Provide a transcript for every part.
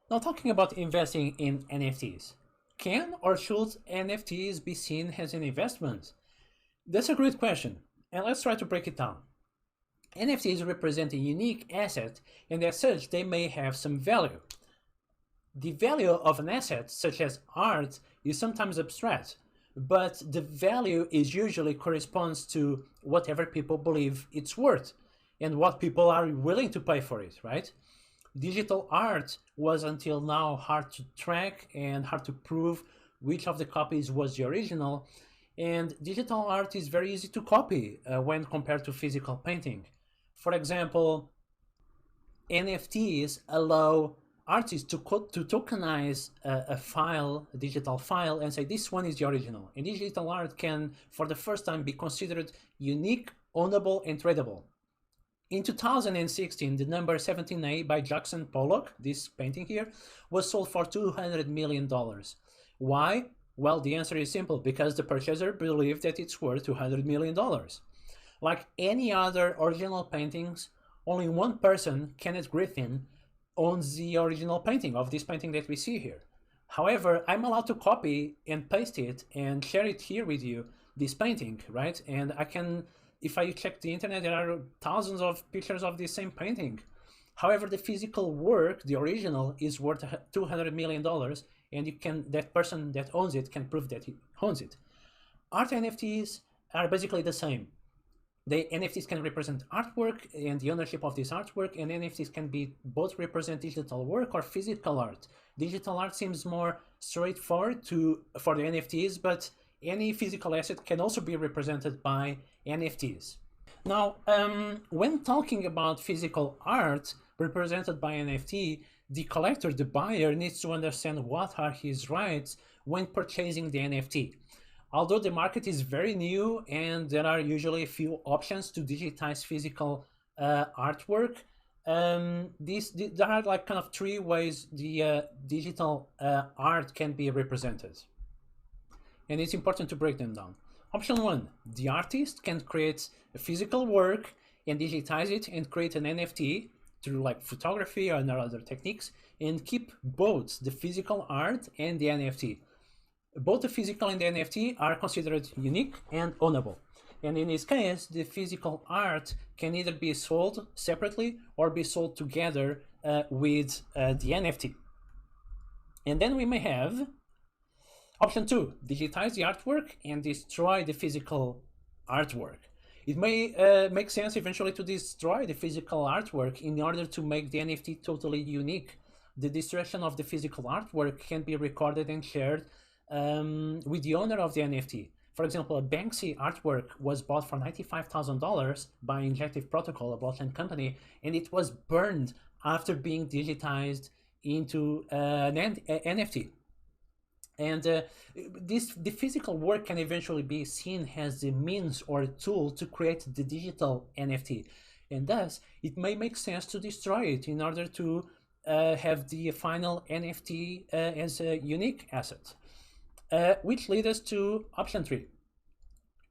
Now, talking about investing in NFTs, can or should NFTs be seen as an investment? That's a great question, and let's try to break it down. NFTs represent a unique asset, and as such, they may have some value. The value of an asset, such as art, is sometimes abstract, but the value is usually corresponds to whatever people believe it's worth and what people are willing to pay for it, right? Digital art was until now hard to track and hard to prove which of the copies was the original, and digital art is very easy to copy when compared to physical painting. For example, NFTs allow artists to tokenize a file, a digital file, and say this one is the original. And digital art can, for the first time, be considered unique, ownable, and tradable. In 2016, the number 17A by Jackson Pollock, this painting here, was sold for $200 million. Why? Well, the answer is simple, because the purchaser believed that it's worth $200 million. Like any other original paintings, only one person, Kenneth Griffin, owns the original painting of this painting that we see here. However, I'm allowed to copy and paste it and share it here with you, this painting, right? And I can, if I check the internet, there are thousands of pictures of the same painting. However, the physical work, the original, is worth $200 million, and you can, that person that owns it can prove that he owns it. Art NFTs are basically the same. The NFTs can represent artwork and the ownership of this artwork, and NFTs can be both represent digital work or physical art. Digital art seems more straightforward for the NFTs, but any physical asset can also be represented by NFTs. Now, when talking about physical art represented by NFT, the collector, the buyer, needs to understand what are his rights when purchasing the NFT. Although the market is very new and there are usually a few options to digitize physical artwork, there are like kind of three ways the digital art can be represented. And it's important to break them down. Option one, the artist can create a physical work and digitize it and create an NFT through like photography or other techniques and keep both the physical art and the NFT. Both the physical and the NFT are considered unique and ownable. And in this case, the physical art can either be sold separately or be sold together with the NFT. And then we may have option two, digitize the artwork and destroy the physical artwork. It may make sense eventually to destroy the physical artwork in order to make the NFT totally unique. The destruction of the physical artwork can be recorded and shared with the owner of the NFT. For example, a Banksy artwork was bought for $95,000 by Injective Protocol, a blockchain company, and it was burned after being digitized into an NFT. And the physical work can eventually be seen as the means or a tool to create the digital NFT. And thus, it may make sense to destroy it in order to have the final NFT as a unique asset. Which leads us to option three.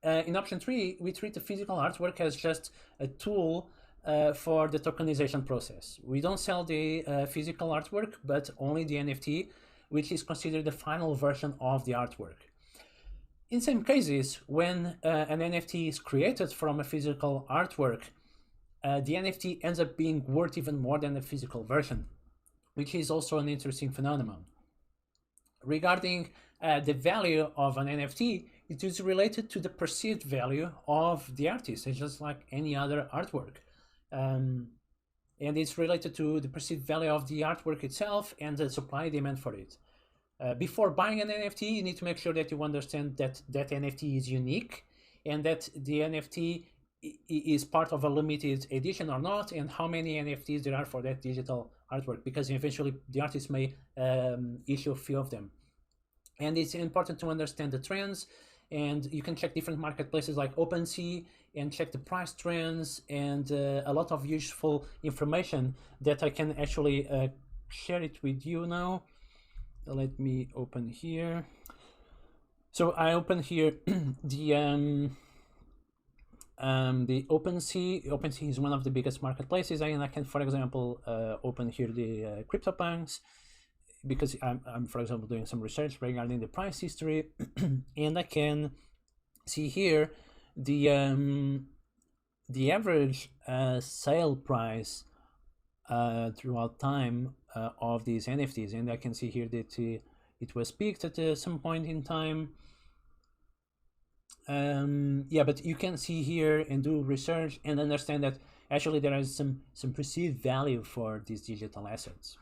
In option three, we treat the physical artwork as just a tool for the tokenization process. We don't sell the physical artwork, but only the NFT, which is considered the final version of the artwork. In some cases, when an NFT is created from a physical artwork, the NFT ends up being worth even more than the physical version, which is also an interesting phenomenon. Regarding the value of an NFT, it is related to the perceived value of the artist. It's just like any other artwork. And it's related to the perceived value of the artwork itself and the supply demand for it. Before buying an NFT, you need to make sure that you understand that that NFT is unique and that the NFT is part of a limited edition or not, and how many NFTs there are for that digital artwork, because eventually the artist may issue a few of them. And it's important to understand the trends, and you can check different marketplaces like OpenSea and check the price trends and a lot of useful information that I can actually share it with you now. Let me open here. So I open here the OpenSea. OpenSea is one of the biggest marketplaces, and I can, for example, open here the CryptoPunks, because I'm for example doing some research regarding the price history, and I can see here the average sale price throughout time of these NFTs, and I can see here that it was peaked at some point in time. Yeah, but you can see here and do research and understand that actually there is some perceived value for these digital assets.